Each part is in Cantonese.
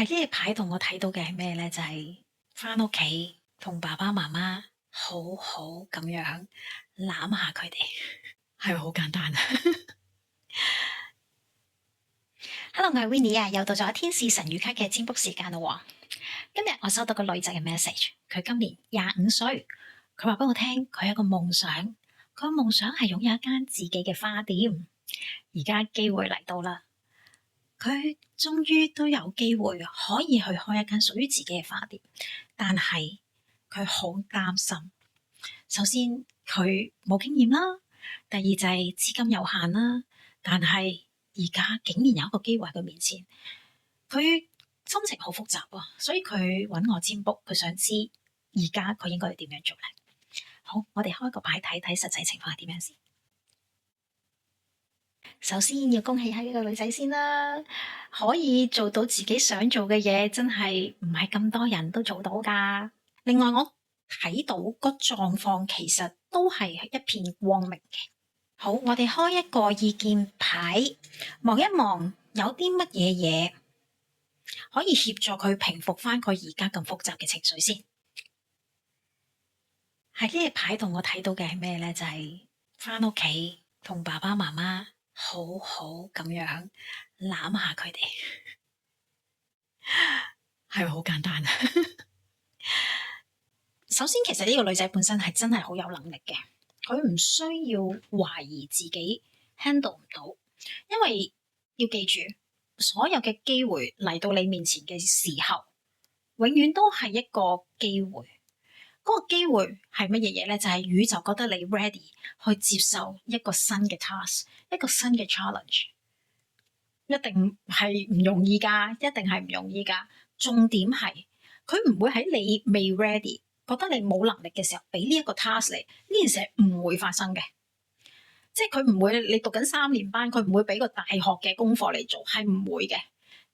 喺呢一排同我睇到嘅係咩呢？就係返屋企同爸爸媽媽好好咁樣攬下佢哋，係咪好簡單啊？Hello，我係 Winnie 啊，又到咗天使神諭卡嘅占卜時間咯。今日我收到個女仔嘅 message，佢今年25歲，佢話俾我聽佢有一個夢想，佢個夢想係擁有一間自己嘅花店，而家機會嚟到啦。佢終於都有機會可以去開一間屬於自己嘅花店，但係佢好擔心。首先佢冇經驗啦，第二就係資金有限啦。但係而家竟然有一個機會喺佢面前，佢心情好複雜啊，所以佢揾我占卜，佢想知而家佢應該要點樣做咧。好，我哋開個牌睇睇實際情況係點樣先。首先要恭喜下呢個女仔先啦，可以做到自己想做嘅嘢，真係唔係咁多人都做到㗎。另外我睇到個狀況其實都係一片光明嘅。好，我哋開一個意見牌，望一望有啲乜嘢嘢可以協助佢平復返佢而家咁複雜嘅情緒先。喺呢個牌同我睇到嘅係咩呢？就係返屋企同爸爸媽媽好好咁樣攬下佢哋，係咪好簡單啊？首先，其實呢個女仔本身係真係好有能力嘅，佢唔需要懷疑自己 handle 唔到，因為要記住，所有嘅機會嚟到你面前嘅時候，永遠都係一個機會。嗰個機會係乜嘢嘢呢？就係宇宙覺得你 ready 去接受一個新嘅 task，一個新嘅 challenge，一定係唔容易㗎，一定係唔容易㗎。重點係佢唔會喺你未 ready，覺得你冇能力嘅時候俾呢一個 task 你，呢件事係唔會發生嘅。即係佢唔會，你讀緊3年班，佢唔會俾個大學嘅功課你做，係唔會嘅。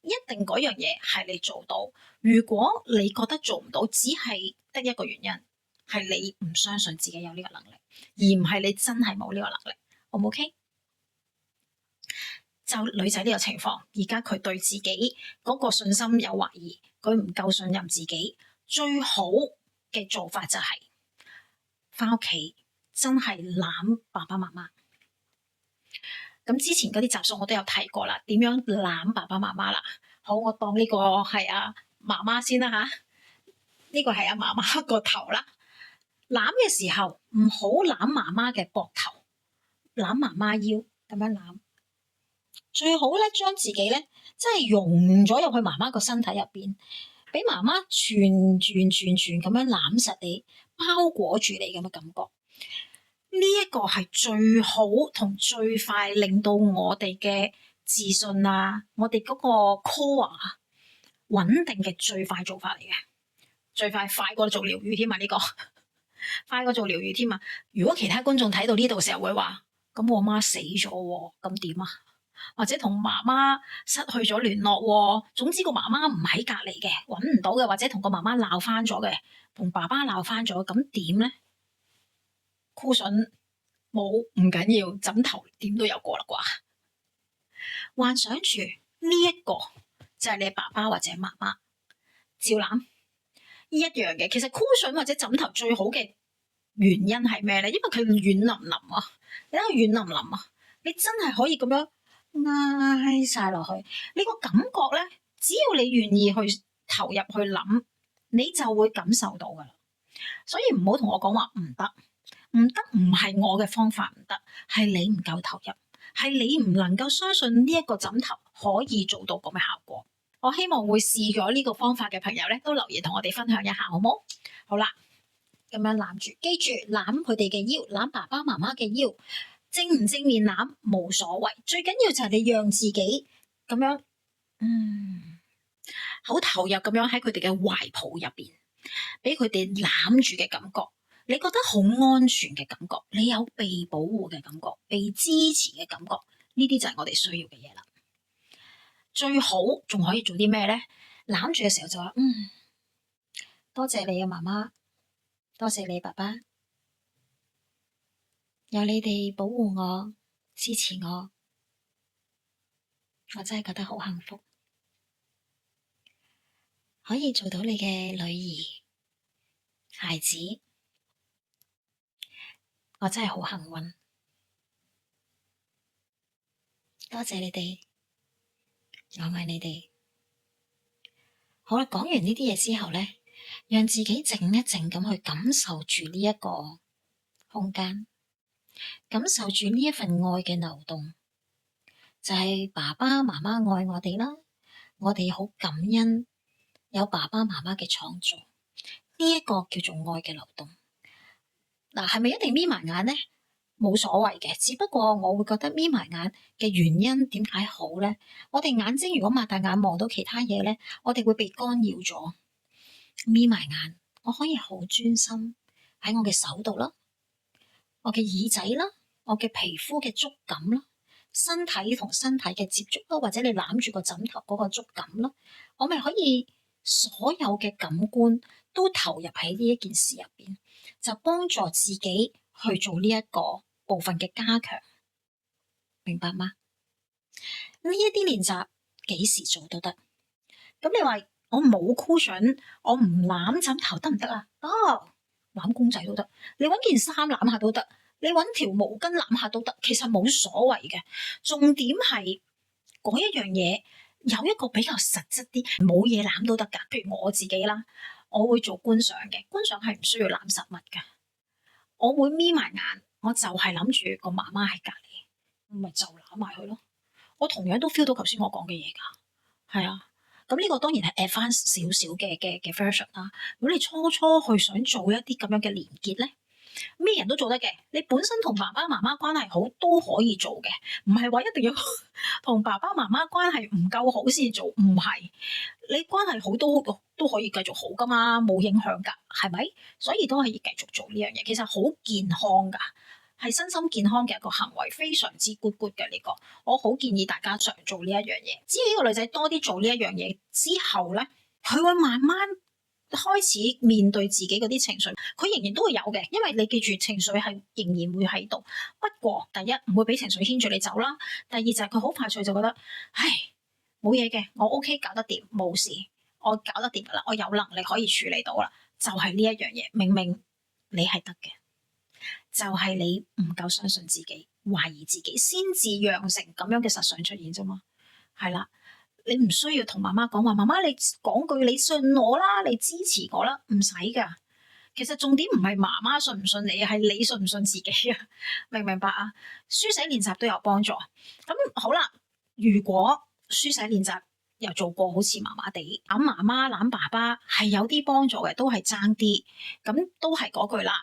一定嗰樣嘢係你做到。如果你覺得做唔到，只係得一個原因，係你唔相信自己有呢個能力，而唔係你真係冇呢個能力。O 唔 OK？就女仔呢個情況，而家佢對自己嗰個信心有懷疑，佢唔夠信任自己。最好嘅做法就係返屋企真係攬爸爸媽媽。咁之前嗰啲集數我都有提過啦，點樣攬爸爸媽媽啦。好，我當呢個係阿媽媽先啦吓，呢個係阿媽媽個頭啦。攬嘅時候唔好攬媽媽嘅膊頭，攬媽媽腰咁樣攬。最好咧，將自己咧真係融咗入去媽媽個身體入邊，俾媽媽全咁樣攬實你，包裹住你咁嘅感覺。呢一個係最好同最快令到我哋嘅自信啊，我哋嗰個 core 啊穩定嘅最快做法嚟嘅，最快過做療愈添啊！呢個快過做療愈添啊！如果其他觀眾睇到呢度嘅時候會話，咁我媽死咗喎，咁點啊？或者同媽媽失去咗聯絡喎，總之個媽媽唔喺隔離嘅，揾唔到嘅，或者同個媽媽鬧翻咗嘅，同爸爸鬧翻咗，咁點呢？Cushion冇唔緊要，枕頭點都有個啦啩。幻想住呢一個就係你爸爸或者媽媽，照攬一樣嘅。其實 cushion 或者枕頭最好嘅原因係咩咧？因為佢軟腍腍啊，你睇佢軟腍腍啊，你真係可以咁樣挨晒落去。你個感覺咧，只要你願意去投入去諗，你就會感受到噶啦。所以唔好同我講話唔得。唔得，唔係我嘅方法唔得，係你唔夠投入，係你唔能夠相信呢一個枕頭可以做到咁嘅效果。我希望會試咗呢個方法嘅朋友咧，都留言同我哋分享一下，好冇？好啦，咁樣攬住，記住攬佢哋嘅腰，攬爸爸媽媽嘅腰，正唔正面攬冇所謂，最緊要就係你讓自己咁樣，好投入咁樣喺佢哋嘅懷抱入邊，俾佢哋攬住嘅感覺。你覺得好安全嘅感覺，你有被保護嘅感覺，被支持嘅感覺，呢啲就係我哋需要嘅嘢啦。最好仲可以做啲咩呢？攬住嘅時候就話多謝你啊媽媽，多謝你爸爸，有你哋保護我、支持我，我真係覺得好幸福。可以做到你嘅女兒、孩子，我真係好幸運。多謝你哋，我愛你哋。好啦，講完呢啲嘢之後咧，讓自己靜一靜咁去感受住呢一個空間，感受住呢一份愛嘅流動，就係爸爸媽媽愛我哋啦，我哋好感恩有爸爸媽媽嘅創造，呢一個叫做愛嘅流動。嗱，係咪一定眯埋眼呢？冇所謂嘅，只不過我會覺得眯埋眼嘅原因點解好呢？我哋眼睛如果擘大眼望到其他嘢呢，我哋會被干擾咗。眯埋眼，我可以好專心喺我嘅手度啦，我嘅耳仔啦，我嘅皮膚嘅觸感啦，身體同身體嘅接觸啦，或者你攬住個枕頭嗰個觸感啦，我咪可以所有嘅感官都投入喺呢一件事入邊，就幫助自己去做呢一個部分嘅加強，明白嗎？呢一啲練習幾時做都得。咁你話我冇 cushion，我唔攬枕頭得唔得啊？攬公仔都得，你搵件衫攬下都得，你搵條毛巾攬下都得，其實冇所謂嘅。重點係嗰一樣嘢有一個比較實質啲，冇嘢攬都得噶。譬如我自己啦，我會做觀賞嘅，觀賞係唔需要攬實物噶。我會眯埋眼，我就係諗住個媽媽喺隔籬，我咪就攬埋佢咯。我同樣都 feel 到頭先我講嘅嘢噶，係啊。咁呢個當然係 advance 少少嘅 version 啦。如果你初初去想做一啲咁樣嘅連結咧，咩人都做得嘅。你本身同爸爸媽媽關係好都可以做嘅，唔係話一定要同爸爸媽媽關係唔夠好先做，唔係。你關係好都可以繼續好噶嘛，冇影響噶，係咪？所以都可以繼續做呢樣嘢，其實好健康噶。係身心健康嘅一個行為，非常之 good 嘅呢個，我好建議大家常做呢一樣嘢。只要呢個女仔多啲做呢一樣嘢之後咧，佢會慢慢開始面對自己嗰啲情緒，佢仍然都會有嘅，因為你記住情緒係仍然會喺度。不過第一唔會俾情緒牽住你走啦，第二就係佢好快脆就覺得，唉，冇嘢嘅，我 OK 搞得掂，冇事，我搞得掂噶啦，我有能力可以處理到啦，就係呢一樣嘢，明明你係得嘅。就係你唔夠相信自己，懷疑自己，先至釀成咁樣嘅實相出現啫嘛。係啦，你唔需要同媽媽講話，媽媽你講句你信我啦，你支持我啦，唔使噶。其實重點唔係媽媽信唔信你，係你信唔信自己啊？明唔明白啊？書寫練習都有幫助。咁好啦，如果書寫練習又做過好似麻麻地，攬媽媽攬爸爸係有啲幫助嘅，都係爭啲。咁都係嗰句啦。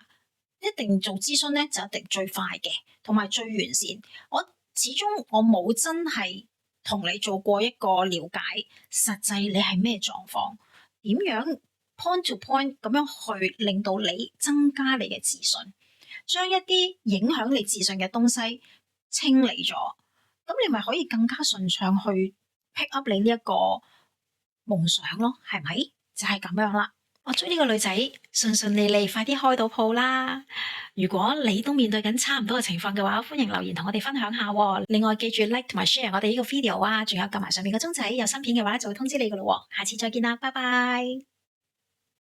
一定做諮詢咧，就一定最快嘅，同埋最完善。我始終我冇真係同你做過一個了解，實際你係咩狀況，點樣 point to point 咁樣去令到你增加你嘅自信，將一啲影響你自信嘅東西清理咗，咁你咪可以更加順暢去 pick up 你呢一個夢想咯，係咪？就係咁樣啦。我祝呢個女仔順順利利，快啲開到鋪啦！如果你都面對緊差唔多嘅情況嘅話，歡迎留言同我哋分享下。另外記住 like 同埋 share 我哋呢個 video 啊，仲有撳埋上面個鐘仔，有新片嘅話就會通知你噶咯。下次再見啦，拜拜。